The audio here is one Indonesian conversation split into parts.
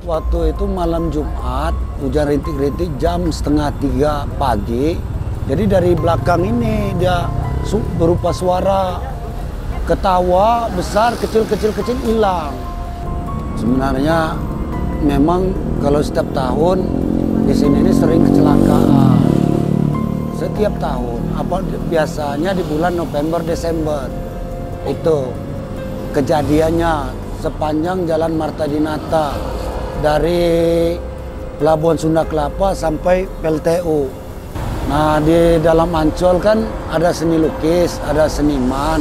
Waktu itu malam Jumat, hujan rintik-rintik jam 2:30 pagi. Jadi dari belakang ini dia berupa suara ketawa besar, kecil hilang. Sebenarnya memang kalau setiap tahun di sini ini sering kecelakaan. Setiap tahun, biasanya di bulan November Desember itu kejadiannya sepanjang Jalan Marta Dinata dari Pelabuhan Sunda Kelapa sampai PLTU. Nah, di dalam Ancol kan ada seni lukis, ada seniman.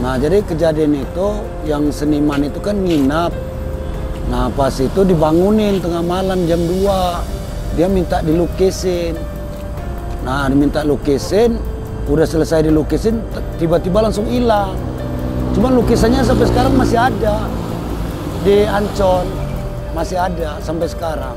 Nah, jadi kejadian itu yang seniman itu kan nginap. Nah, pas itu dibangunin tengah malam jam 2. Dia minta dilukisin. Nah, diminta lukisin, udah selesai dilukisin, tiba-tiba langsung hilang. Cuman lukisannya sampai sekarang masih ada di Ancol. Masih ada sampai sekarang.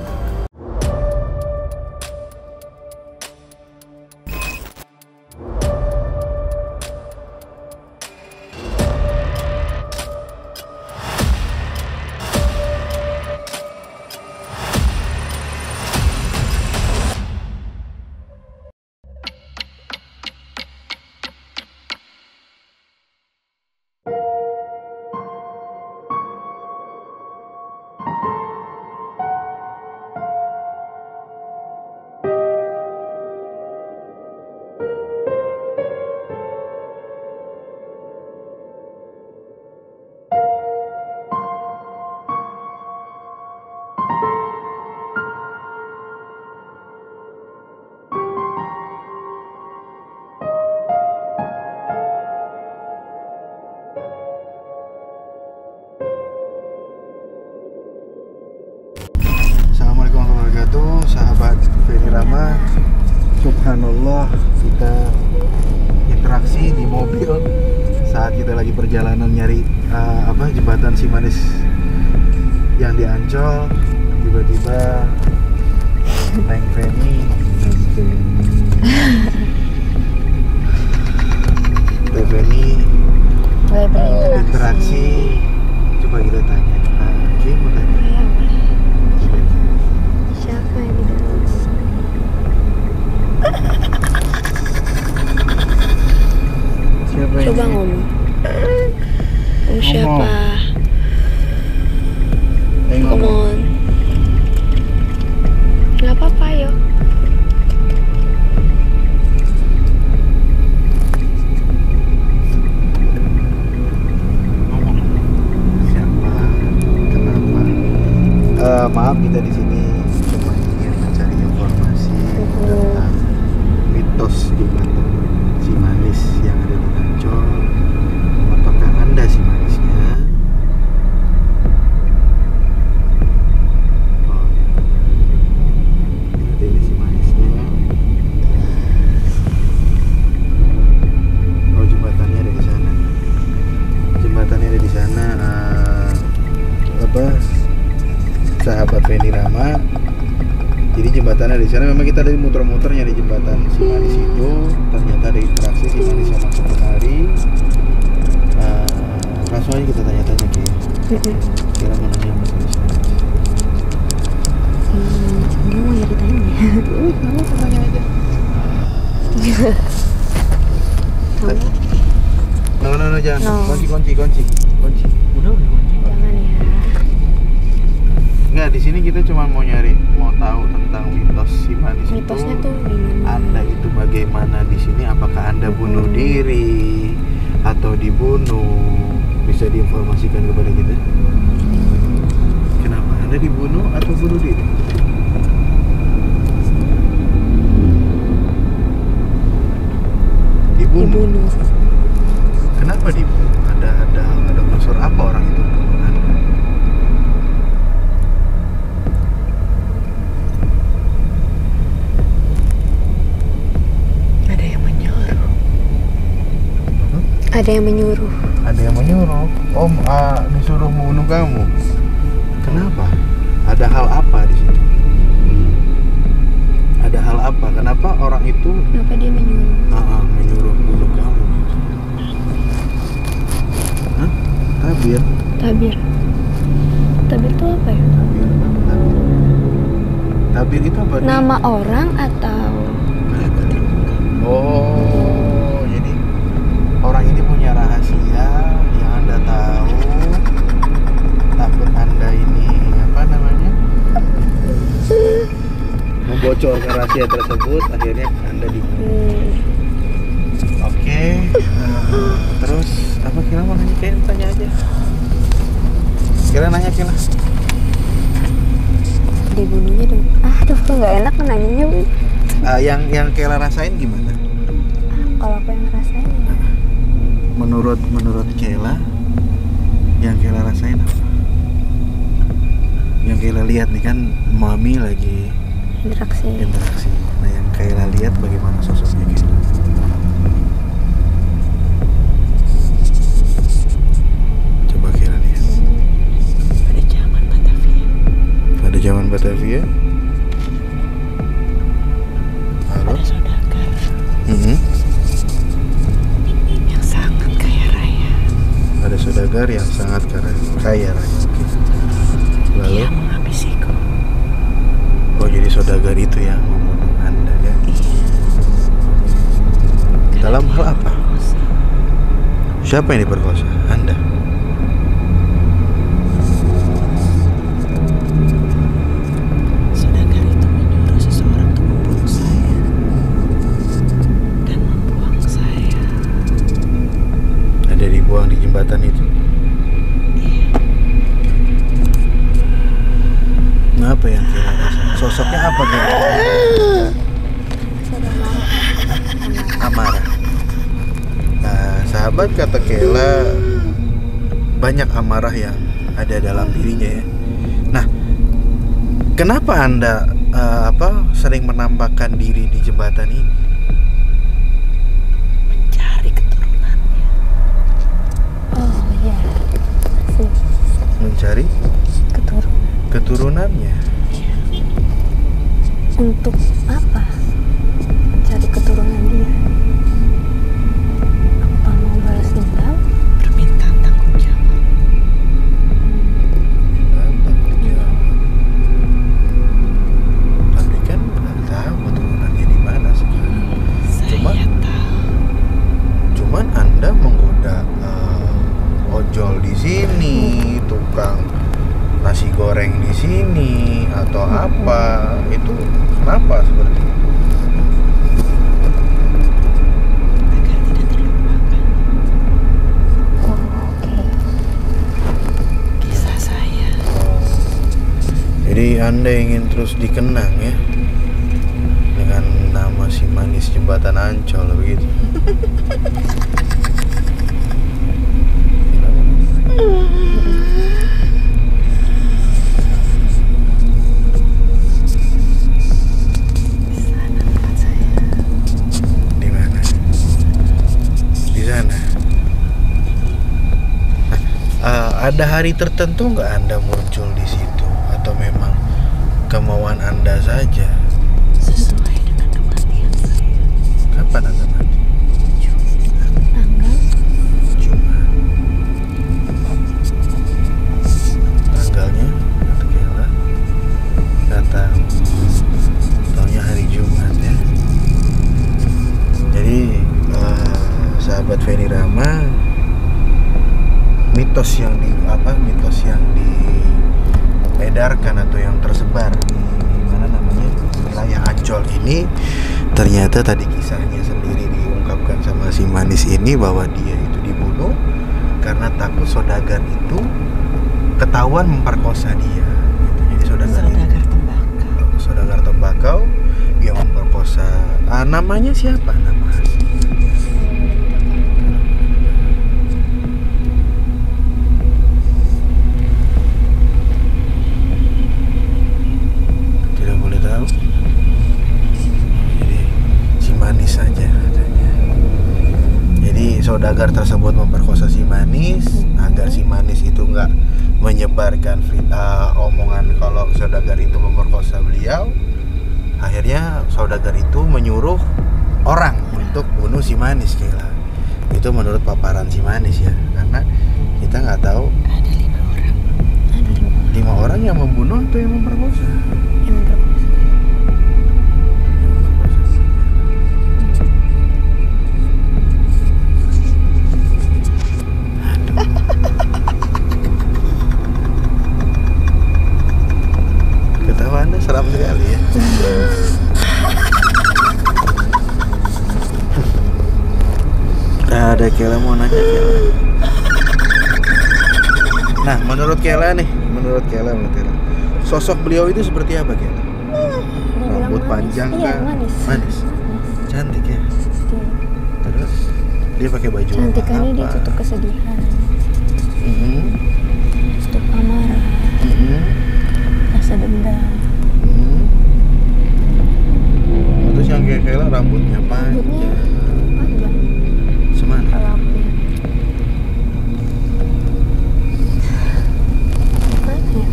Assalamualaikum warahmatullahi wabarakatuh, sahabat PEM8UNUH. Subhanallah, kita interaksi di mobil saat kita lagi perjalanan nyari jembatan si manis yang di Ancol. Tiba-tiba Teng Feni interaksi. Coba kita tanya. Dia mau tanya. Siapa yang di dalam? Siapa yang Coba ngomong. Siapa? Come on. Gak apa-apa yo. Siapa? Kenapa? Maaf, kita di sini cuma ingin mencari informasi tentang mitos jembatan si manis yang ada di Ancol. Apakah Anda si manisnya? Oh, ya. Ini si manisnya. Oh, jembatannya ada di sana. Jembatannya ada di sana. Sahabat PEM8UNUH. Jadi jembatannya di sana. Memang kita dari muter-muter nyari jembatan si manis itu. Ternyata ada interaksi si manis sama seperti. Langsung aja kita tanya-tanya Ki. Kira mau nanya apa sama si manis? Dia mau nyeritain ya? Kamu tanya aja. No, jangan. No. Kunci. Udah kunci. Jangan ya. Enggak, di sini kita cuma mau tahu tentang mitos si manis itu. Mitosnya tuh gimana? Anda itu bagaimana di sini? Apakah Anda bunuh diri atau dibunuh? Bisa diinformasikan kepada kita. Kenapa Anda dibunuh atau bunuh diri? Dibunuh. Kenapa dibunuh? Ada unsur apa orang itu bunuh Anda? Ada yang menyuruh. Ada yang menyuruh. Om disuruh membunuh kamu. Kenapa? Ada hal apa di situ? Ada hal apa? Kenapa orang itu? Kenapa dia menyuruh? Menyuruh bunuh kamu. Hah? Tabir. Tabir itu apa ya? Tabir. Tabir itu apa? Nama orang atau Oh, jadi orang ini punya rahasia yang Anda tahu. Takut Anda ini apa namanya? Membocorkan rahasia tersebut, akhirnya Anda dibunuh. Oke. Terus apa kira mau nanya? Kayak tanya aja. Kira nanya kira. dibunuhnya dong? Aduh, kok nggak enak nanyanya, Bu. Yang Kela rasain gimana? Kalau apa yang ngerasain ya? Menurut Kela, yang Kela rasain apa? Yang Kela lihat nih kan mami lagi Interaksi. Nah, yang Kela lihat bagaimana sosoknya Kela? Coba Kela lihat. Pada zaman Batavia. Pada zaman Batavia. Halo? Ada saudagar yang sangat kaya raya. Ada saudagar yang sangat kaya raya. Oke. Lalu? Dia menghabisiku. Oh, jadi saudagar itu yang membunuh Anda ya? Iya. Dalam Karena hal dia apa? memperkosa. Siapa yang diperkosa? Anda? Saudagar itu menyuruh seseorang untuk membunuh saya dan membuang saya. Ada dibuang di jembatan itu? Iya. Nah, apa yang Kela rasain? Sosoknya apa Kela? Saya marah. Amarah. Nah, sahabat kata Kela, banyak amarah yang ada dalam dirinya ya. Nah, kenapa Anda sering menampakkan diri di jembatan ini? Mencari keturunannya. Oh iya. Sih. Mencari keturunannya. Iya. Untuk apa? Cari keturunan dia. Apa mau balas dendam? Permintaan tanggung jawab. Tapi kan nggak tahu keturunannya di mana sekarang. Saya tahu. Cuman Anda menggoda ojol di sini, tukang nasi goreng di sini atau apa, itu kenapa seperti itu? Agar tidak terlupakan. Oh, oke. Kisah saya. Jadi Anda ingin terus dikenang ya dengan nama si manis Jembatan Ancol begitu. Di sana tempat saya. Di mana? Di sana. Ada hari tertentu nggak Anda muncul di situ atau memang kemauan Anda saja? Sesuai dengan kematian saya. Kapan Anda mati? Tanggal Jumat. Tanggalnya kata Kela nggak tahu. Taunya hari Jumat ya. Jadi sahabat Feni Rama, mitos yang diedarkan atau yang tersebar di mana namanya wilayah Ancol ini, ternyata tadi kisahnya sendiri diungkapkan sama si manis ini bahwa dia itu dibunuh karena takut saudagar itu ketahuan memperkosa dia gitu. Jadi saudagar tembakau dia memperkosa. Namanya siapa? Nama tidak boleh tahu. Jadi si manis saja katanya. Jadi saudagar tersebut memperkosa si manis agar si manis itu nggak menyebarkan omongan kalau saudagar itu memperkosa beliau. Akhirnya saudagar itu menyuruh orang untuk bunuh si manis Kela. Itu menurut paparan si manis ya, karena kita nggak tahu ada 5 orang. Ada 5 orang. 5 orang yang membunuh atau yang memperkosa. Yang memperkosa. seram sekali ya. Ada Kela mau nanya Kela. Nah, menurut Kela, sosok beliau itu seperti apa Kela? Rambut panjang iya, kah? manis. Cantik ya. Terus dia pakai baju Cantikannya apa? dia tutup kesedihan, Mhm. tutup amarah, rasa dendam. Terus yang kayak Kela rambutnya panjang. Panjang. Semana? Kalau aku lihat. Mana ya?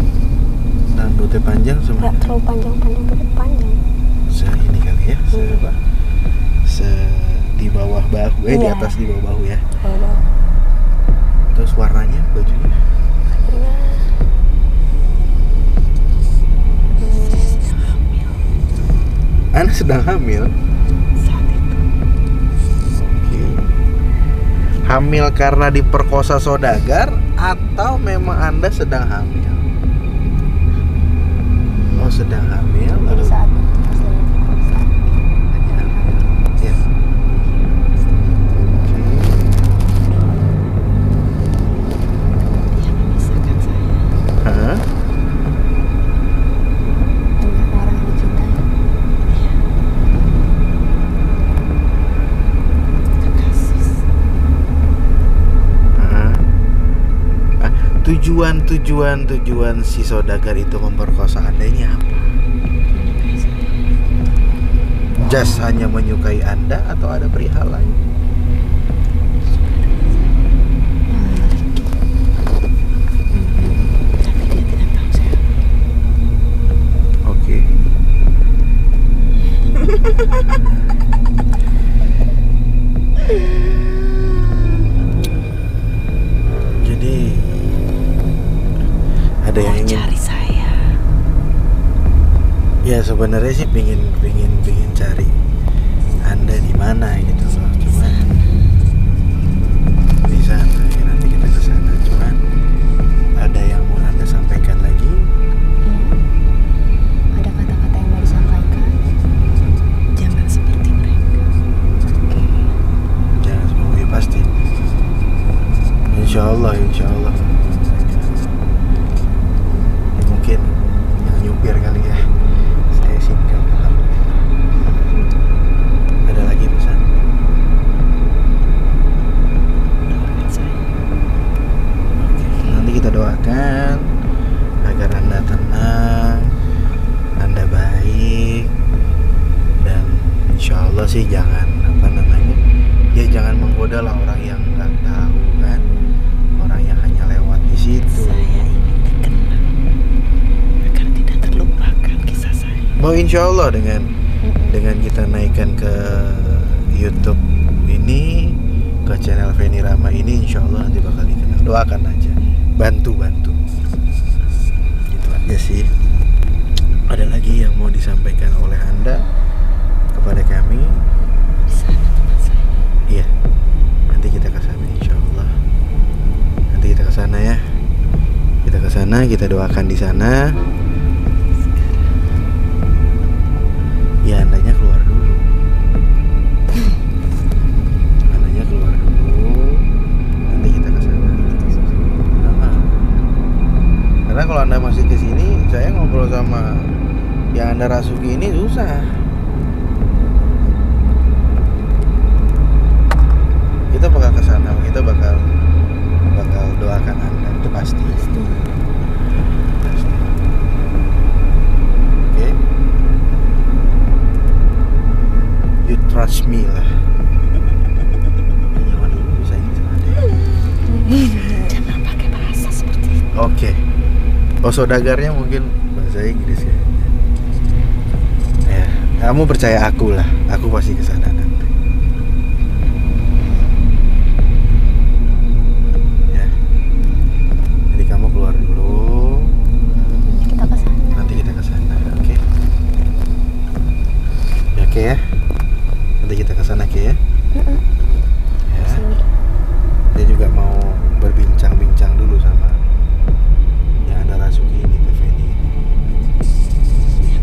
Rambutnya panjang semana? Nggak terlalu panjang-panjang, tapi panjang. Ini kali ya, di bawah bahu, di Iya. atas di bawah bahu ya. Kalau Terus warnanya bajunya? bajunya Anda sedang hamil? saat itu. Oke. Hamil karena diperkosa saudagar atau memang Anda sedang hamil? Oh, sedang hamil. Jadi Lalu saat itu pas lagi perkosa. lagi hamil. Ya. Dia memisahkan saya Hah? dengan orang yang dicintai. Iya. Kekasih. Hah? Tujuan si saudagar itu memperkosa Anda ini apa? Just hanya menyukai Anda atau ada perihal lain? Tapi dia tidak tahu saya. Oke. Jadi ada yang ingin, Cari saya. ya sebenarnya sih pingin cari Anda di mana gitu loh. Cuman di sana ya, nanti kita ke sana. Cuman ada yang mau Anda sampaikan lagi? Ada kata-kata yang mau disampaikan. Jangan seperti mereka. Jangan semua, ya pasti. Insya Allah. Ya, mungkin yang nyupir kali ya. Saya singkat. Ada lagi pesan? Doakan saya. Oke, nanti kita doakan agar Anda tenang, Anda baik, dan insya Allah sih jangan jangan menggoda lah orang yang nggak tahu kan, orang yang hanya lewat di situ. Saya ingin dikenal agar tidak terlupakan kisah saya. Mau insya Allah dengan kita naikkan ke YouTube ini, ke channel Feni Rama ini, insya Allah nanti bakal dikenal. Doakan aja, bantu. Gitu aja sih. Ada lagi yang mau disampaikan oleh Anda kepada kami? Di sana tempat saya. Iya, nanti kita ke sana insya Allah. Nanti kita ke sana ya. Kita ke sana, kita doakan di sana. Ya, andanya keluar dulu. Nanti kita ke sana. Karena kalau Anda masih ke sini, saya ngobrol sama yang Anda rasuki ini susah. Kita bakal ke sana, kita bakal doakan Anda, itu pasti. Oke. You trust me lah. Nyaman dulu bisa ini sama ada. Jangan pakai bahasa seperti itu. Oke. Oh, saudagarnya mungkin bahasa Inggris ya. Ya, kamu percaya aku lah. Aku pasti ke sana nanti. Ya. Jadi kamu keluar dulu. Kita ke sana. Nanti kita ke sana, oke? Ya, oke ya. Nanti kita ke sana, oke ya? Ya. Sini. Dia juga mau berbincang-bincang dulu sama yang ada rasuki ini, TV ini. Ya,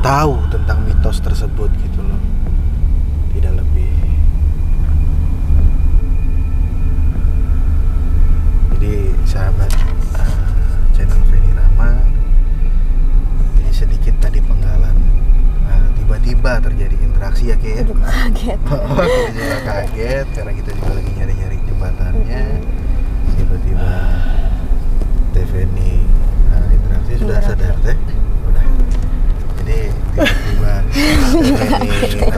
tahu tentang mitos tersebut gitu loh, tidak lebih. Jadi sahabat channel Feni Rama, jadi sedikit tadi penggalan, tiba-tiba terjadi interaksi ya Ki. Aku juga kaget. Kita juga kaget karena kita juga lagi nyari-nyari jembatannya. Tiba-tiba Feni interaksi sudah sadar teh. Udah. Jadi tiba-tiba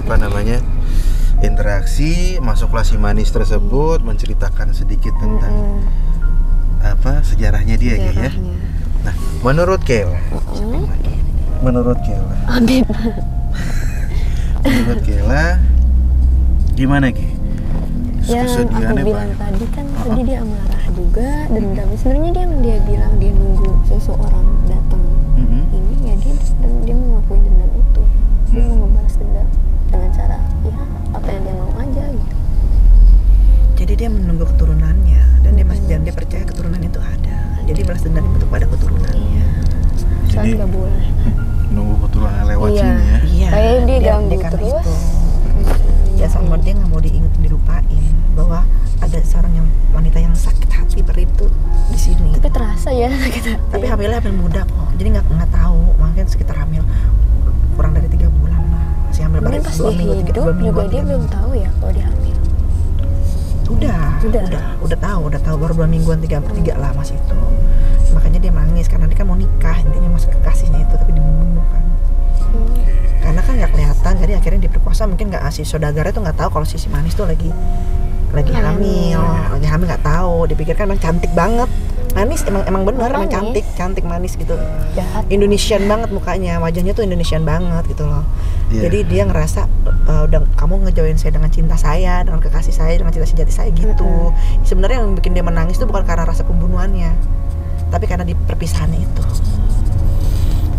Feni interaksi, masuklah si manis tersebut menceritakan sedikit tentang sejarahnya dia gitu ya. Nah, menurut Kela, menurut Kela gimana Ki? Yang aku bilang tadi kan, tadi dia marah juga, dendam. Sebenarnya dia bilang dia nunggu seseorang datang ini ya, dia mau ngakuin dendam itu, dia mau ngebalas dendam dengan cara ya apa yang dia mau aja gitu. Jadi dia menunggu keturunannya dan dia percaya keturunan itu ada. Jadi balas dendam itu kepada keturunannya. Soalnya nggak boleh nunggu keturunan lewat sini ya. Iya. Kayak dia ganggu karena terus. itu. Ya sama dia nggak mau dilupain bahwa ada seorang wanita yang sakit hati itu di sini. Tapi terasa ya sakit hati. Tapi hamilnya hamil muda kok. Jadi nggak tahu, mungkin sekitar hamil kurang dari 3 bulan lah. Masih hamil baru pas dia hidup juga dia belum tahu ya kalau dia hamil. Udah tahu baru 2 mingguan 3 lah masih itu. Makanya dia nangis karena dia kan mau nikah, intinya masuk kekasihnya itu tapi dibunuh kan. Karena kan nggak kelihatan, jadi akhirnya diperkosa. Mungkin nggak, si saudagar itu nggak tahu kalau si manis tuh lagi hamil, nggak tahu. Dipikirkan emang cantik banget, manis emang bener, emang cantik manis gitu. Jahat. Indonesian banget mukanya, wajahnya tuh Indonesian banget gitu loh. Yeah. Jadi dia ngerasa udah kamu ngejoin saya dengan cinta saya, dengan kekasih saya, dengan cinta sejati saya gitu. Sebenarnya yang bikin dia menangis itu bukan karena rasa pembunuhannya, tapi karena di perpisahannya itu.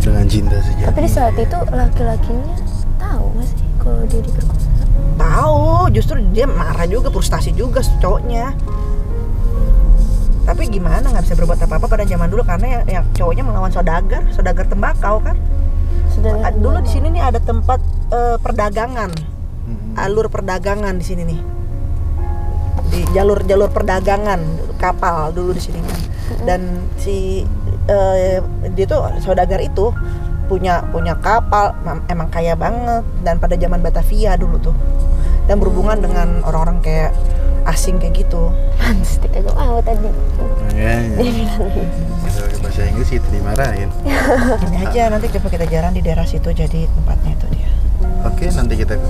Dengan cinta sejati. Tapi di saat itu laki-lakinya tahu nggak sih kalau dia diperkosa? Tahu, justru dia marah juga, frustasi juga cowoknya. Tapi gimana, nggak bisa berbuat apa-apa pada zaman dulu karena ya cowoknya melawan saudagar tembakau kan. Dulu di sini nih ada tempat perdagangan, alur perdagangan di sini nih, di jalur perdagangan kapal dulu di sini kan. Dan si dia tuh saudagar itu punya kapal, emang kaya banget, dan pada zaman Batavia dulu tuh, dan berhubungan dengan orang-orang kayak asing kayak gitu. Pasti kagak mau tadi. Dia bilang pakai bahasa Inggris itu dimarahin. Ini aja nanti coba kita jalan di daerah situ, jadi tempatnya itu dia. Oke, nanti kita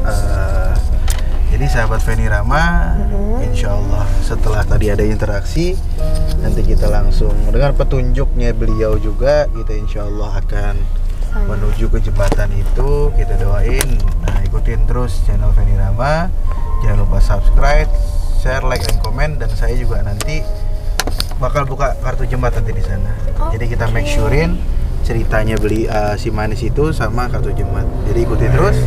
jadi sahabat Feni Rama, insya Allah setelah tadi ada interaksi, nanti kita langsung dengan petunjuknya beliau juga, kita insya Allah akan menuju ke jembatan itu. Kita doain, ikutin terus channel Feni Rama, jangan lupa subscribe, share, like, dan komen. Dan saya juga nanti bakal buka kartu jembatan di sana. Jadi kita make surein ceritanya si manis itu sama kartu jembatan. Jadi ikutin terus.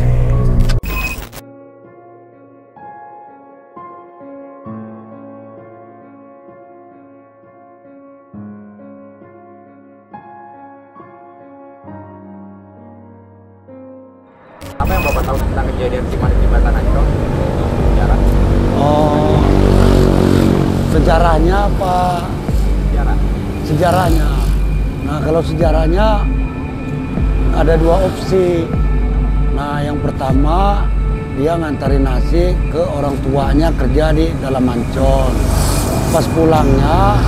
Apa yang Bapak tahu tentang kejadian si manis Jembatan Ancol? Sejarah. Oh, sejarahnya apa? Sejarahnya. Nah, kalau sejarahnya ada 2 opsi. Nah, yang pertama dia ngantarin nasi ke orang tuanya kerja di dalam Ancol. Pas pulangnya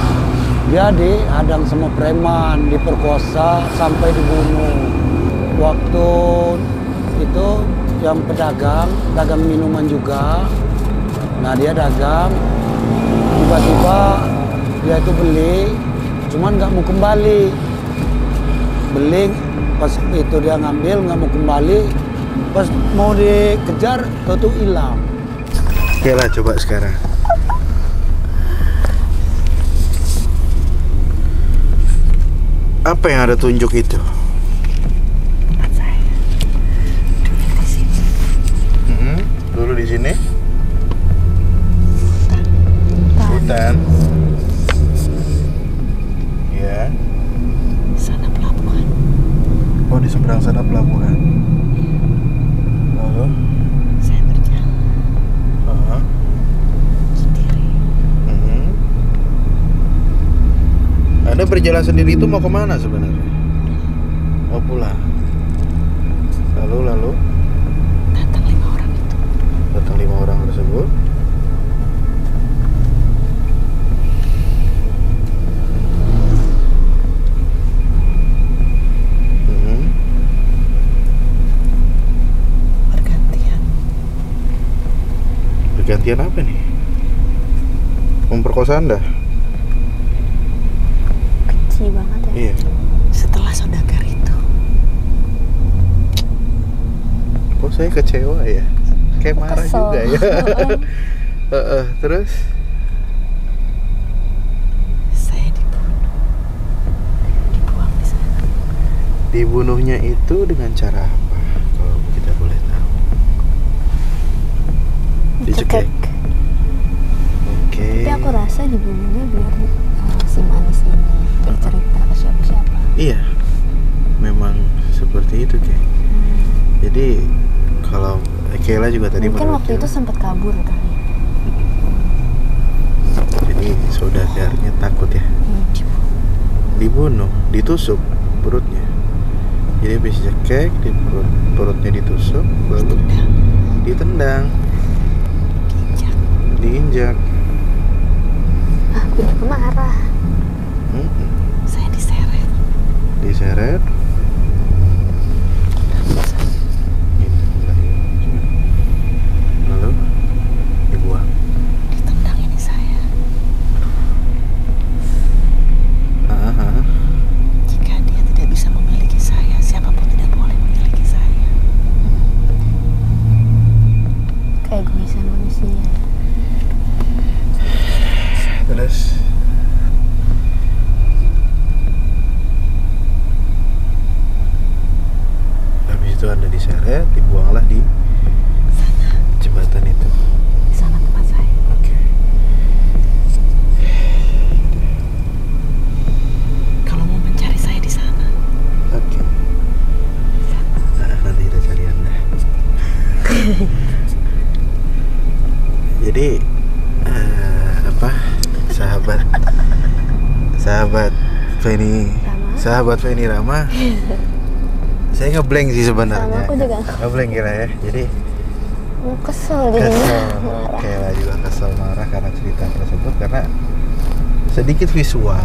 dia dihadang sama preman, diperkosa sampai dibunuh. Waktu itu yang dagang minuman juga. Nah, dia dagang, tiba-tiba dia itu beli, cuman nggak mau kembali. Beli, pas itu dia ngambil nggak mau kembali, pas mau dikejar tuh hilang. Oke lah, coba sekarang. Apa yang ada tunjuk itu? Tempat saya. Dulu di sini. Dulu di sini. Hutan. Ya. Sana pelabuhan. Oh, di seberang sana pelabuhan. Lalu Saya berjalan sendiri. Anda berjalan sendiri itu mau kemana sebenarnya? Mau pulang. Lalu Datang 5 orang itu. datang 5 orang tersebut. Bergantian apa nih? Memperkosa Anda? Kecil banget ya. Iya. Setelah saudagar itu, Kok saya kecewa ya? Kayak marah Kesel. juga ya. Terus saya dibuang di sana. dibunuhnya itu dengan cara apa? Kalau kita boleh tahu. Dicekek. Oke. Tapi aku rasa dibunuhnya biar si manis ini bercerita ke siapa-siapa. Iya. Memang seperti itu, Kay. Jadi kalau Kayla juga tadi Mungkin waktu itu menurut sempat kabur kali. jadi saudagarnya takut ya. Dibunuh, ditusuk perutnya. Jadi habis cekek di perutnya ditusuk, lalu ditendang, diinjak. Aku udah marah. Saya diseret. Diseret. Lalu dibuang. Ditendang ini saya. Jika dia tidak bisa memiliki saya, siapapun tidak boleh memiliki saya. Keegoisan manusia. Terus habis itu Anda diseret, dibuanglah di jembatan itu. Di sana tempat saya. Oke. Kalau mau mencari saya di sana. Oke. Nah, nanti kita cari Anda. Jadi sahabat Feni Rama. Saya ngeblank sih sebenarnya. Sama aku juga. Ngeblank kira ya. Jadi Kesel jadinya. Marah. Kayla juga kesel marah karena cerita tersebut, karena sedikit visual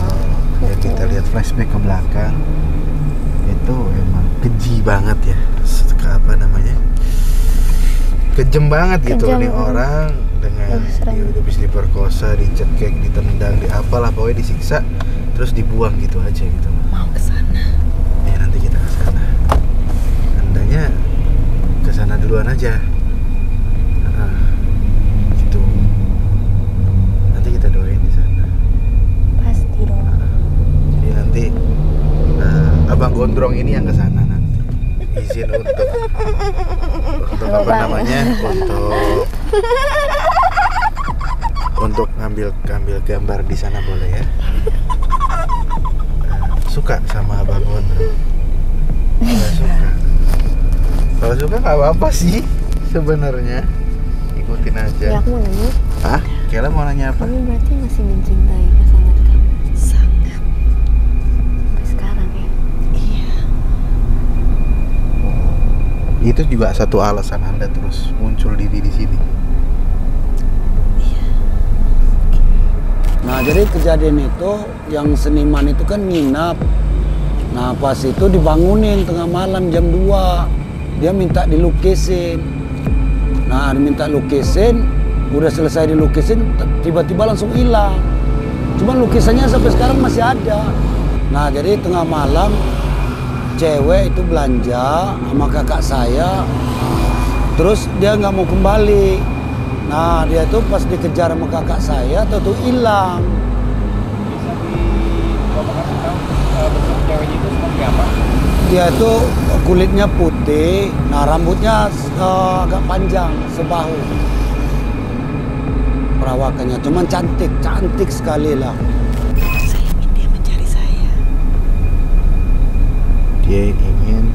yang kita lihat flashback ke belakang itu emang keji banget ya. Apa namanya? Kejem banget gitu Kejam. nih orang dengan Serem. dia udah habis diperkosa, dicekek, ditendang, apalah pokoknya disiksa terus dibuang gitu aja gitu. Mau ke sana. Ya nanti kita ke sana. Andanya ke sana duluan aja. Gitu. Nanti kita doain di sana. Pasti dong. Jadi nanti Abang Gondrong ini yang ke sana nanti. Izin untuk apa namanya? Untuk ngambil gambar di sana boleh ya? Suka sama Abang Gondrong? Nggak suka. Kalau suka nggak apa-apa sih sebenarnya. Ikutin aja. Ya aku mau nanya, Hah? Kayla mau nanya apa? kamu berarti masih mencintai pasangan kamu Sangat. sampai sekarang ya? Iya. Itu juga satu alasan Anda terus muncul diri di sini. Nah, jadi kejadian itu yang seniman itu kan nginap. Nah, pas itu dibangunin tengah malam jam 2. Dia minta dilukisin. Nah, diminta lukisin, udah selesai dilukisin, tiba-tiba langsung hilang. Cuman lukisannya sampai sekarang masih ada. Nah, jadi tengah malam cewek itu belanja sama kakak saya, terus dia nggak mau kembali. Nah, dia itu pas dikejar sama kakak saya, tuh hilang. Bisa dibawakan tentang bentuk ceweknya itu seperti apa? Dia itu kulitnya putih, nah rambutnya agak panjang sebahu. Perawakannya, cuman cantik sekali lah. Saya ingin dia mencari saya. Dia ingin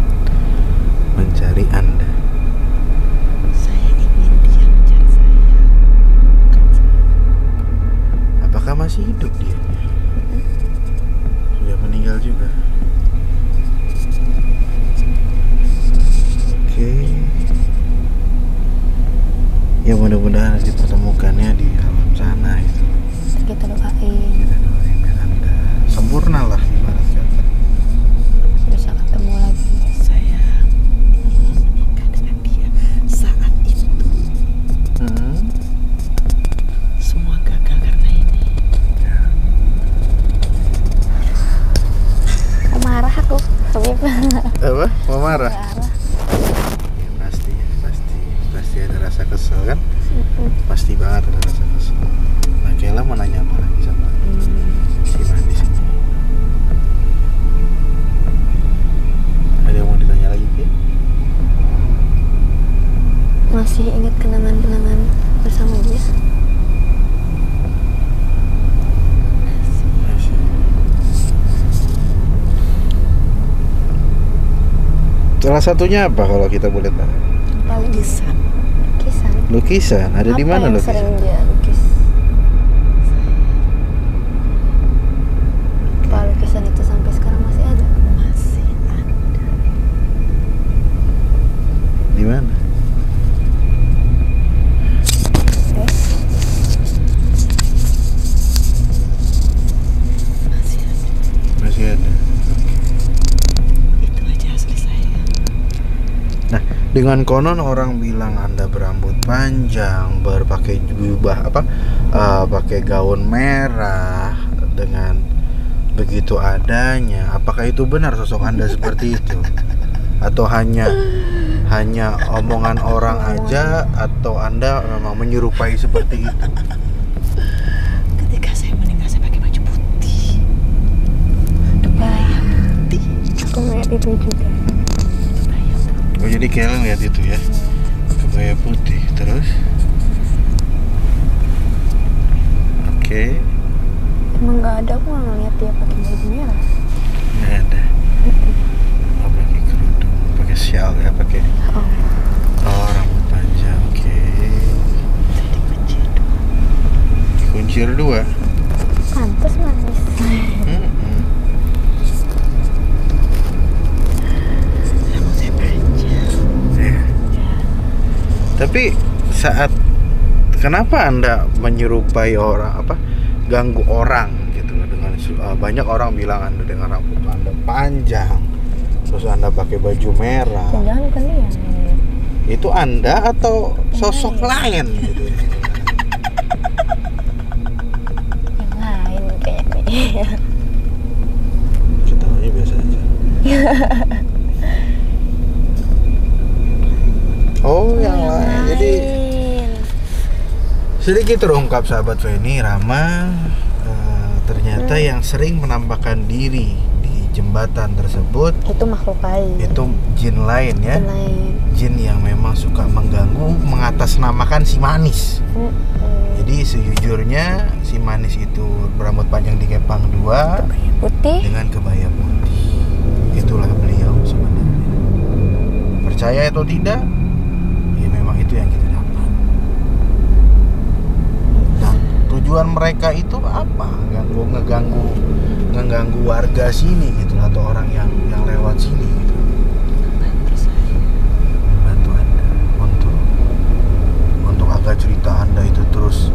Ya mudah-mudahan dipertemukannya di alam sana gitu. Kita doain. Kita doain biar Anda sempurna lah ibarat kata. Bisa ketemu lagi. Saya menikah dengan dia saat itu. Semua gagal karena ini. Ya. Mau marah aku. Apa? Mau marah? Marah. Ya, pasti ada rasa kesel kan? Pasti banget ada rasa kesel. Nah, Kayla mau nanya apa lagi sama si Manis ini? Ada yang mau ditanya lagi, Ki? Masih ingat kenangan-kenangan bersama dia? Masih. Salah satunya apa kalau kita boleh tahu? Paling Lukisan. Lukisan. Ada di mana Apa yang lukisan? sering dia lukis? Apa lukisan itu sampai sekarang masih ada? Masih ada. Di mana? Masih ada. Itu aja asli saya. Nah, dengan konon orang bilang Anda berambut panjang, berpakai jubah pakai gaun merah dengan begitu adanya. Apakah itu benar sosok Anda seperti itu? Atau hanya omongan orang aja, atau Anda memang menyerupai seperti itu? Ketika saya meninggal saya pakai baju putih. Kebaya putih. Aku melihat itu juga. Kebaya putih. Oh, jadi kalian lihat itu ya, kebaya putih. Terus oke. Emang nggak ada, aku nggak ngeliat dia pakai baju merah. Nggak ada. Oh, pakai kerudung, pakai shawl ya, pakai rambut panjang. Oke. Dikuncir dua. Pantes manis. Rambut saya panjang. Ya. Tapi kenapa Anda menyerupai orang, ganggu orang gitu dengan banyak orang bilang Anda dengan rambut Anda panjang, terus Anda pakai baju merah. Jangan bukan dia. Itu Anda atau sosok lain gitu? Yang lain kayaknya. Ketawanya biasa aja. Oh, yang lain. Jadi sedikit terungkap sahabat Feni, Rama ternyata yang sering menampakkan diri di jembatan tersebut Itu makhluk lain. itu jin lain ya. Jin lain. Jin yang memang suka mengganggu, mengatasnamakan si Manis. Jadi sejujurnya si Manis itu berambut panjang dikepang dua Putih. dengan kebaya putih. Itulah beliau sebenarnya. Percaya atau tidak, ya memang itu yang kita dapat. Nah, tujuan mereka itu apa? Ngeganggu warga sini gitu, atau orang yang lewat sini gitu. Membantu Anda untuk agar cerita Anda itu terus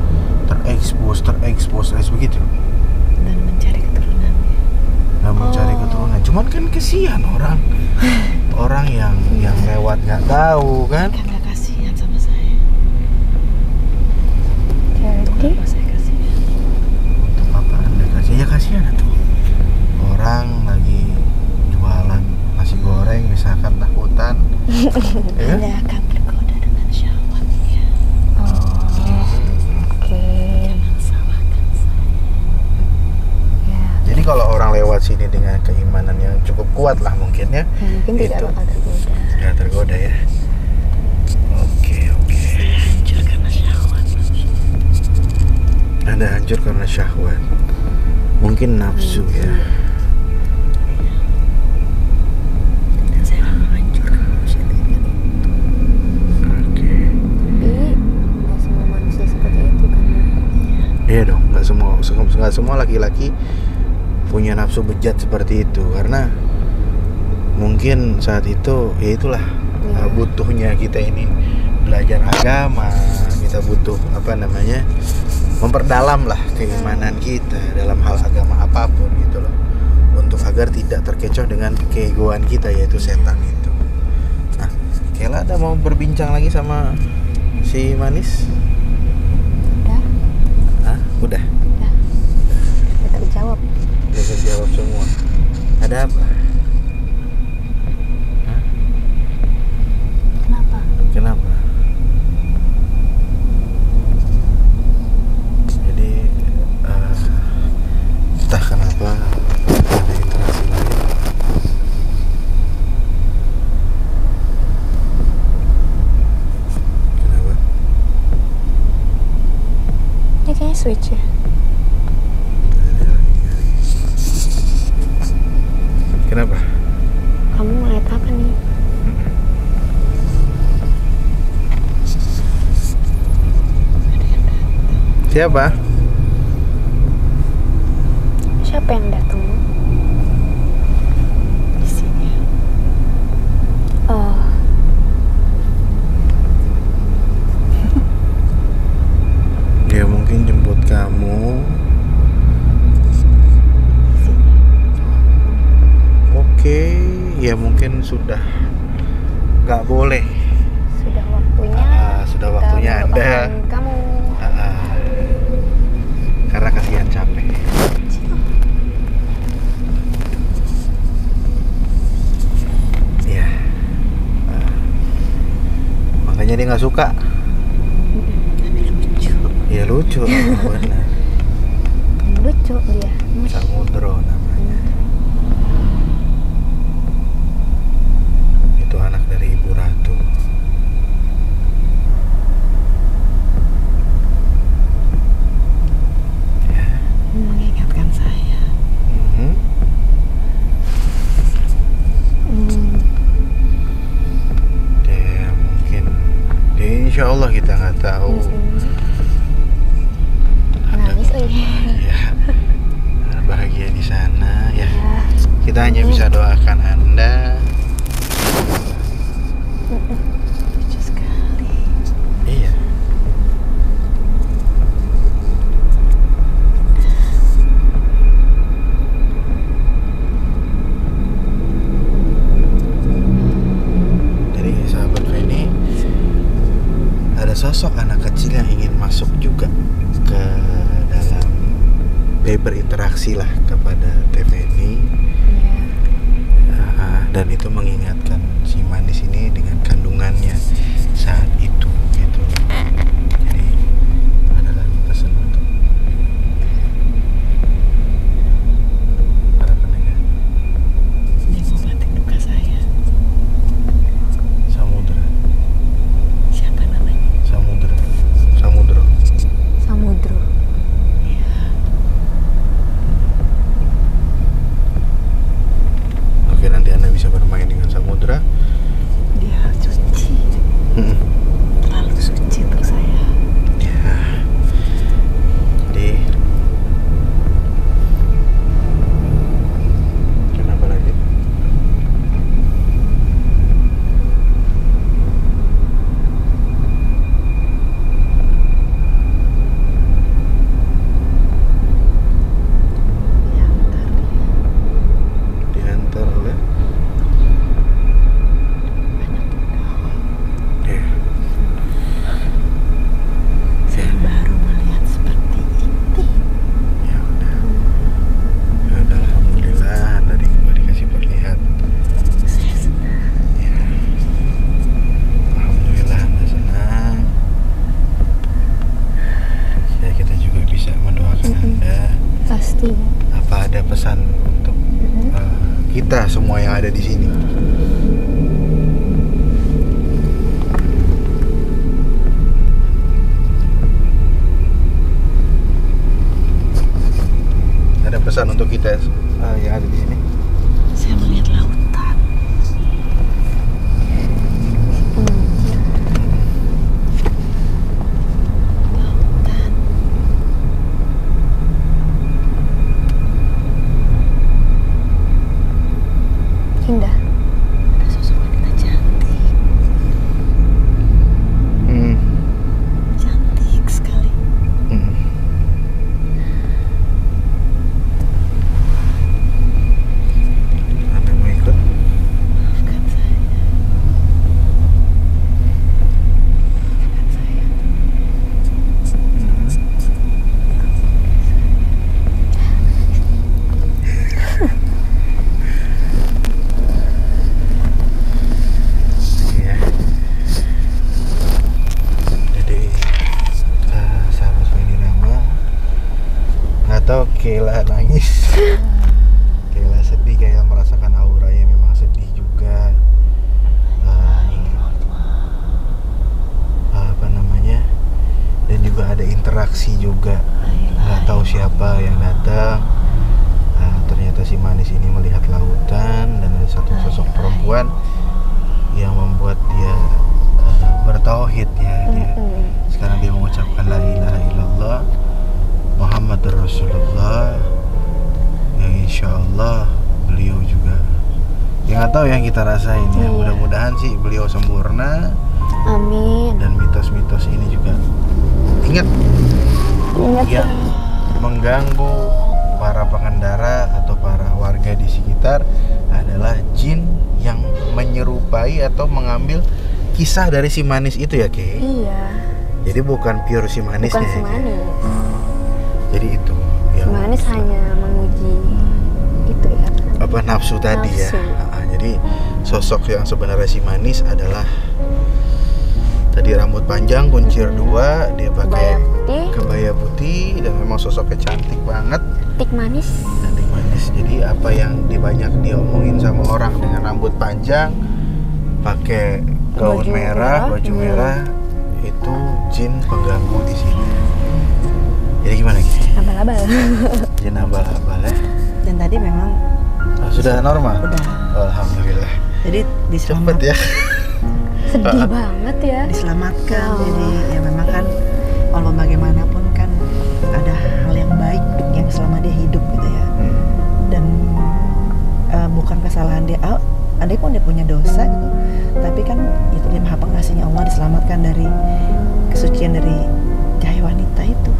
terekspos begitu. Dan mencari keturunannya. Nah, mencari keturunan. Cuman kan kesian orang yang lewat nggak tahu kan. Kan gak kasihan sama saya. Jadi Kenapa saya kasihan? Untuk apa Anda kasih? Ya kasihan tuh. Orang lagi jualan nasi goreng misalkan takutan. Ya? Anda akan tergoda dengan syahwatnya. oke. Jangan salahkan saya. Ya, Jadi kalau orang lewat sini dengan keimanan yang cukup kuat lah mungkin ya. mungkin tidak Itu. bakal tergoda. Nggak tergoda ya. Oke. Saya hancur karena syahwat. Anda hancur karena syahwat. Mungkin nafsu ya. Dan saya akan menghancurkan manusia dengan itu. Oke. Tapi nggak semua manusia seperti itu kan. Iya dong, nggak semua laki-laki punya nafsu bejat seperti itu, karena mungkin saat itu ya itulah butuhnya kita ini belajar agama, kita kita butuh memperdalam lah keimanan kita dalam hal agama apapun gitu loh, untuk agar tidak terkecoh dengan keegoan kita, yaitu setan itu. Nah, Kela ada mau berbincang lagi sama si manis? Udah. Hah? Udah Terjawab. Udah terjawab semua. Ada apa? Hah? Kenapa? Jadi entah kenapa ada interaksi lain. Kenapa? Ini kayaknya switch ya. Kenapa? Kamu ngeliat apa nih? Siapa? Siapa yang datang? Di sini. Oh. Dia mungkin jemput kamu. Oke, ya mungkin sudah nggak boleh. Sudah waktunya. Sudah waktunya Anda. Kamu. Karena kasihan capek. Iya. Makanya dia nggak suka. Lucu. Ya lucu, benar. Lucu dia. Samudro namanya. Itu anak dari Ibu Ratu. Ya. Mengingatkan saya. Dia mungkin, dia insya Allah kita nggak tahu. Nangis lagi. Ya, bahagia di sana ya. Kita hanya bisa doakan Anda. Lucu sekali. Iya. Jadi sahabat Feni, ada sosok anak kecil yang ingin masuk juga ke dalam berinteraksi lah kepada Feni. Dan itu mengingatkan si manis ini dengan kandungannya saat itu gitu. Jadi ada lagi pesan untuk para pendengar. Dia ngobatin duka saya. Samudra. Siapa namanya? Samudro. Samudro. Oke, nanti Anda bisa bermain dengan Samudra. Dia suci. Terlalu suci untuk saya. Ya. Jadi kenapa lagi? Diantar oleh ya. Saya baru melihat seperti itu. Ya udah. Ya udah, alhamdulillah Anda dikasih perlihat. Saya senang. Ya. Alhamdulillah Anda senang. Ya, kita juga bisa mendoakan Anda. Pasti. Apa ada pesan untuk kita semua yang ada di sini? Ada pesan untuk kita yang ada di sini? Saya melihat lautan. Lautan. Indah. Ada sosok wanita cantik. Hmm. Cantik. saksi juga, nggak tahu siapa yang datang. Ternyata si manis ini melihat lautan dan ada satu sosok perempuan yang membuat dia bertauhid ya. Sekarang dia mengucapkan la ilaha illallah Muhammadur Rasulullah, yang insya Allah beliau juga yang nggak tahu yang kita rasain ya. Mudah-mudahan sih beliau sempurna. Amin. Dan mitos-mitos ini juga ingat yang mengganggu para pengendara atau para warga di sekitar adalah jin yang menyerupai atau mengambil kisah dari si manis itu ya, Ki? Iya. Jadi bukan pure si manisnya. Bukan si manis. Jadi itu yang Si manis hanya menguji itu ya. apa nafsu tadi ya. Jadi sosok yang sebenarnya si manis adalah tadi rambut panjang, kuncir dua, dia pakai kebaya putih dan memang sosoknya cantik banget. Cantik manis. Cantik manis. Jadi apa yang banyak diomongin sama orang dengan rambut panjang, pakai gaun merah, baju merah, itu jin pengganggu di sini. Jadi gimana Ki? Abal-abal. Jin abal-abal ya. Dan tadi memang Sudah normal? udah. Alhamdulillah. Jadi Cepet diselamatkan. ya. Sedih banget ya. Diselamatkan. Jadi ya memang kan walau bagaimanapun kan ada hal yang baik yang selama dia hidup gitu ya. Dan bukan kesalahan dia. Andai pun dia punya dosa gitu, tapi kan itu dia maha pengasihnya Allah, diselamatkan dari kesucian dari cahaya wanita itu.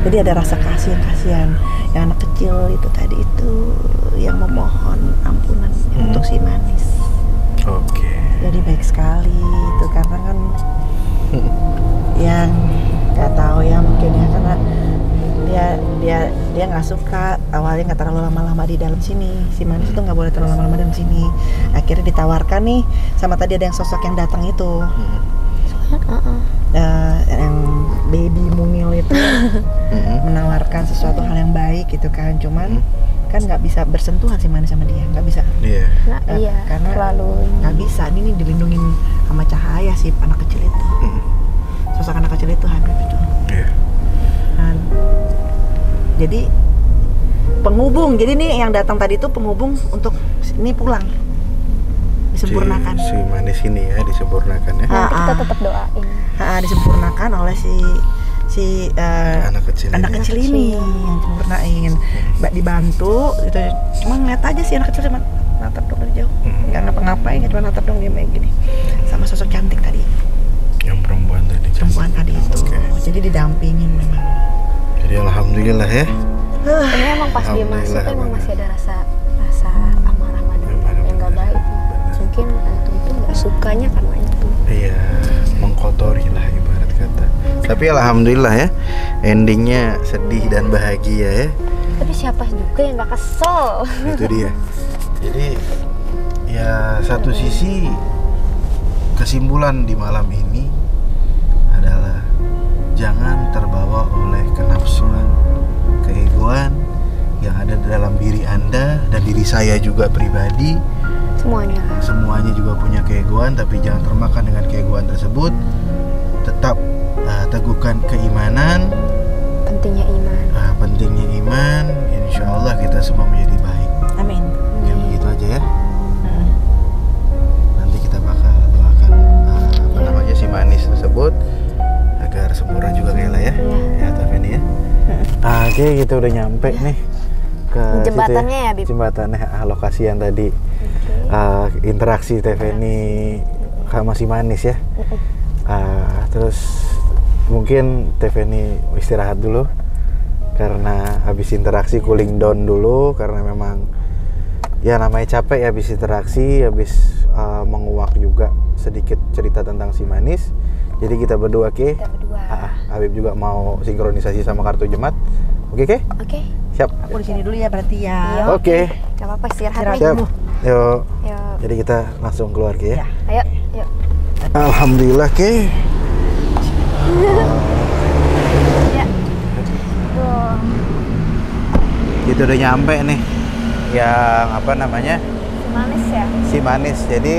Jadi ada rasa kasihan yang anak kecil itu tadi itu yang memohon ampunan untuk si manis. Oke. Jadi baik sekali itu karena kan yang nggak tahu ya mungkin ya karena dia nggak suka awalnya nggak terlalu lama-lama di dalam sini. Si manis itu nggak boleh terlalu lama-lama dalam sini. Akhirnya ditawarkan nih sama tadi ada yang sosok yang datang itu. Yang baby mungil itu menawarkan sesuatu hal yang baik gitu kan, cuman kan nggak bisa bersentuhan si manis sama dia, nggak bisa. Nah, iya, karena terlalu nggak bisa. Ini dilindungin sama cahaya si anak kecil itu. Sosok anak kecil itu Habib itu. Nah, jadi penghubung. Jadi nih yang datang tadi itu penghubung untuk ini pulang. Disempurnakan. Si manis ini ya disempurnakan ya. nanti kita tetap doain. Disempurnakan oleh si anak kecil ini yang sempurnain. Dibantu gitu. Cuma ngeliat aja sih anak kecil, cuma natap dong dari jauh. Nggak ngapa-ngapain, cuma natap dong dia main gini. Sama sosok cantik tadi. Yang perempuan tadi. Perempuan tadi itu. Jadi didampingin memang. Jadi alhamdulillah ya. Ini emang pas dia masuk emang masih ada rasa amarah yang nggak baik. Mungkin antum tuh nggak sukanya karena itu. Iya, mengkotori lah ibarat kata. Tapi alhamdulillah ya, endingnya sedih dan bahagia ya. Tapi siapa juga yang nggak kesel? Itu dia. Jadi ya satu sisi kesimpulan di malam ini adalah jangan terbawa oleh kenafsuan, keegoan yang ada dalam diri Anda dan diri saya juga pribadi. Semuanya juga punya keegoan, tapi jangan termakan dengan keegoan tersebut. Tetap teguhkan keimanan. Pentingnya iman. Insya Allah kita semua menjadi baik. Amin. Ya begitu aja ya. Nanti kita bakal doakan si manis tersebut agar sempurna juga kayaknya ya. Ya Tafeni ya. Oke, kita udah nyampe nih ke jembatannya ya, Bib. Jembatannya lokasi yang tadi interaksi Tafeni sama si manis ya. Terus mungkin Tafeni istirahat dulu karena habis interaksi, cooling down dulu karena memang ya namanya capek ya habis interaksi, habis menguak juga sedikit cerita tentang si manis. Jadi kita berdua Habib juga mau sinkronisasi sama kartu jemaat. Oke. Siap. Aku di sini dulu ya berarti ya. Oke. Gak apa-apa, istirahat nih. Siap. Yuk. Jadi kita langsung keluar Ki ya. Ayo. Alhamdulillah Ki. Kita udah nyampe nih. Yang apa namanya? Si manis ya. Si manis. Jadi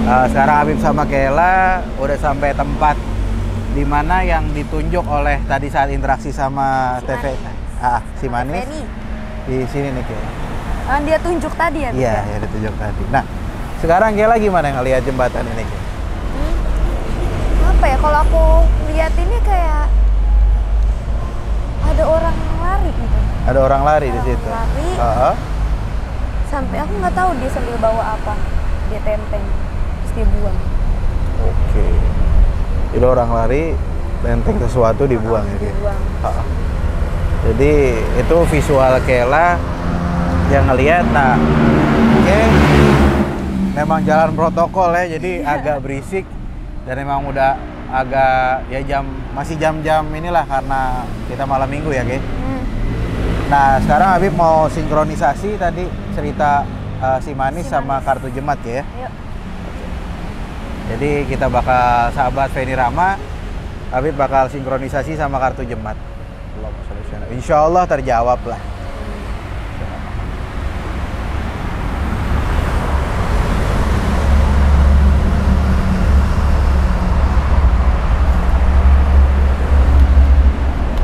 sekarang Habib sama Kela udah sampai tempat Dimana yang ditunjuk oleh tadi saat interaksi sama si manis di sini nih kayak. Dia tunjuk tadi ya? Iya, ya ditunjuk tadi. Nah, sekarang Kela gimana ngelihat jembatan ini? Apa ya, kalau aku lihat ini kayak ada orang lari gitu. Ada orang lari di situ. Lari. Sampai aku nggak tahu dia sambil bawa apa. Dia tenteng, terus dia buang. Oke. Jadi orang lari, tenteng sesuatu dibuang ya. Dibuang. Jadi itu visual Kela yang ngelihat. Nah, oke. Memang jalan protokol ya, jadi agak berisik dan memang udah agak ya masih jam-jam inilah karena kita malam minggu ya, Ge. Nah, sekarang Habib mau sinkronisasi tadi cerita si manis sama kartu jembat ya. Yuk. Jadi kita bakal sahabat Feni Rama, Habib bakal sinkronisasi sama kartu jembat. Insya Allah terjawab lah.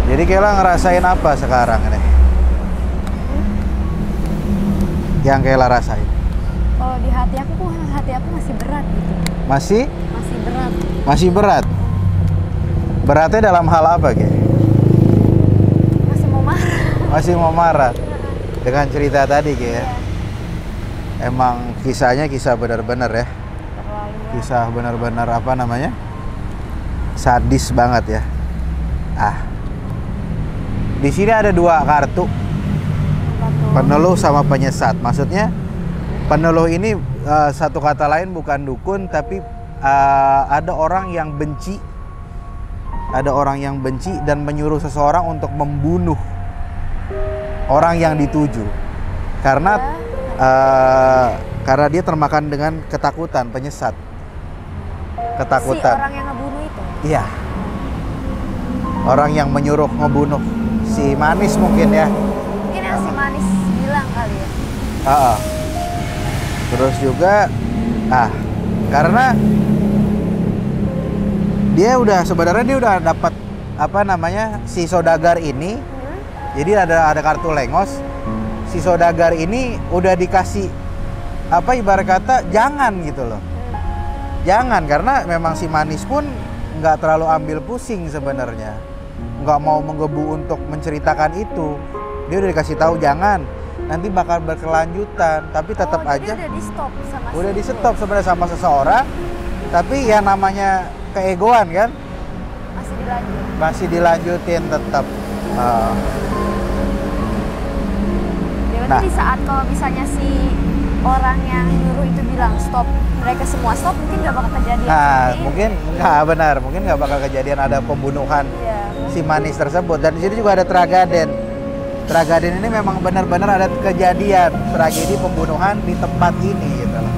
Jadi Kela ngerasain apa sekarang nih? Yang Kela rasain? Kalau di hati aku masih berat gitu. Masih berat. Masih berat? Beratnya dalam hal apa, Ge? Masih mau marah. Masih mau marah? Dengan cerita tadi, Ge ya? Emang kisahnya kisah benar-benar ya? Kisah benar-benar apa namanya? Sadis banget ya? Di sini ada dua kartu. Peneluh sama penyesat. Maksudnya peneluh ini satu kata lain bukan dukun, tapi ada orang yang benci. Ada orang yang benci dan menyuruh seseorang untuk membunuh orang yang dituju. Karena dia termakan dengan ketakutan, penyesat. Ketakutan. Si orang yang ngebunuh itu? Iya. Orang yang menyuruh ngebunuh si manis mungkin ya. Mungkin yang si manis bilang kali ya. Terus juga karena dia udah dapat apa namanya si saudagar ini. Jadi ada kartu lengos. Si saudagar ini udah dikasih apa ibarat kata jangan gitu loh. Jangan, karena memang si manis pun nggak terlalu ambil pusing sebenarnya. Nggak mau menggebu untuk menceritakan itu. Dia udah dikasih tahu jangan, nanti bakal berkelanjutan, tapi tetap aja udah di stop sebenarnya sama seseorang, tapi ya namanya keegoan kan masih dilanjutin tetap. Nah, di saat kalau misalnya si orang yang nyuruh itu bilang stop, mereka semua stop, mungkin nggak bakal kejadian. Mungkin nggak benar, mungkin nggak bakal kejadian ada pembunuhan si manis tersebut. Dan di sini juga ada tragaden. Tragaden ini memang benar-benar ada kejadian tragedi pembunuhan di tempat ini gitu loh.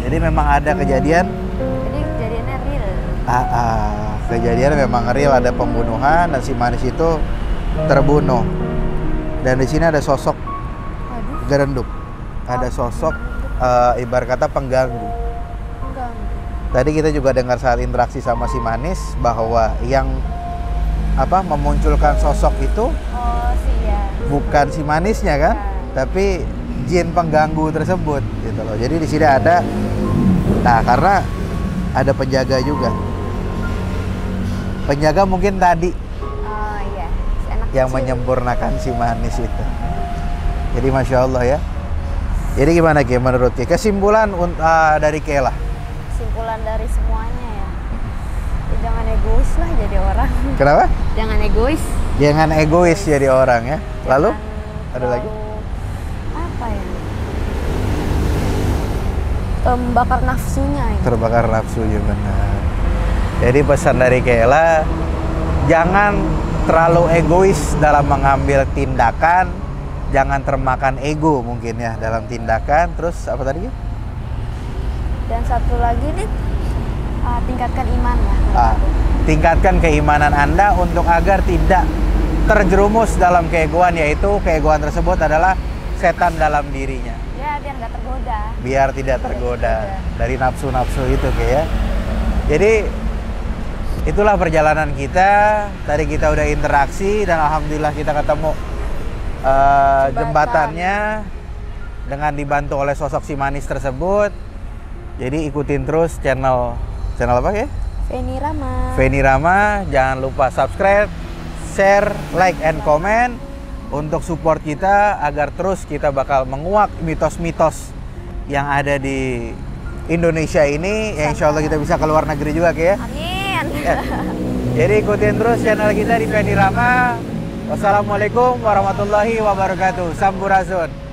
Jadi memang ada kejadian. Jadi kejadiannya real. Kejadian memang real, ada pembunuhan dan si manis itu terbunuh. Dan di sini ada sosok gerenduk. Ada sosok ibarat kata pengganggu. Tadi kita juga dengar saat interaksi sama si manis bahwa yang memunculkan sosok itu bukan si manisnya kan, tapi jin pengganggu tersebut gitu loh. Jadi di sini ada, karena ada penjaga juga. Penjaga mungkin tadi yang menyempurnakan si manis itu. Jadi masya Allah ya. Jadi gimana Ki menurut Ki? Kesimpulan dari Kela? Kesimpulan dari semuanya ya. Jangan egois lah jadi orang. Kenapa? Jangan egois. Jangan egois jadi orang ya. Lalu ada lagi? Apa ya? Terbakar nafsunya ya. Terbakar nafsunya, benar. Jadi pesan dari Kela, jangan terlalu egois dalam mengambil tindakan, jangan termakan ego mungkin ya dalam tindakan. Terus apa tadi? Dan satu lagi nih, tingkatkan iman ya. Tingkatkan keimanan Anda untuk agar tidak terjerumus dalam keegoan, yaitu keegoan tersebut adalah setan dalam dirinya. Ya, biar nggak tergoda. Biar tidak tergoda dari nafsu-nafsu itu kayak. Jadi itulah perjalanan kita. Tadi kita udah interaksi dan alhamdulillah kita ketemu jembatannya dengan dibantu oleh sosok si manis tersebut. Jadi ikutin terus channel apa ya? Feni Rama. Jangan lupa subscribe, share, like, and comment untuk support kita agar terus kita bakal menguak mitos-mitos yang ada di Indonesia ini. Ya, insya Allah kita bisa ke luar negeri juga ya. Amin. Ya. Jadi ikutin terus channel kita di Feni Rama. Wassalamualaikum warahmatullahi wabarakatuh. Sampurasun.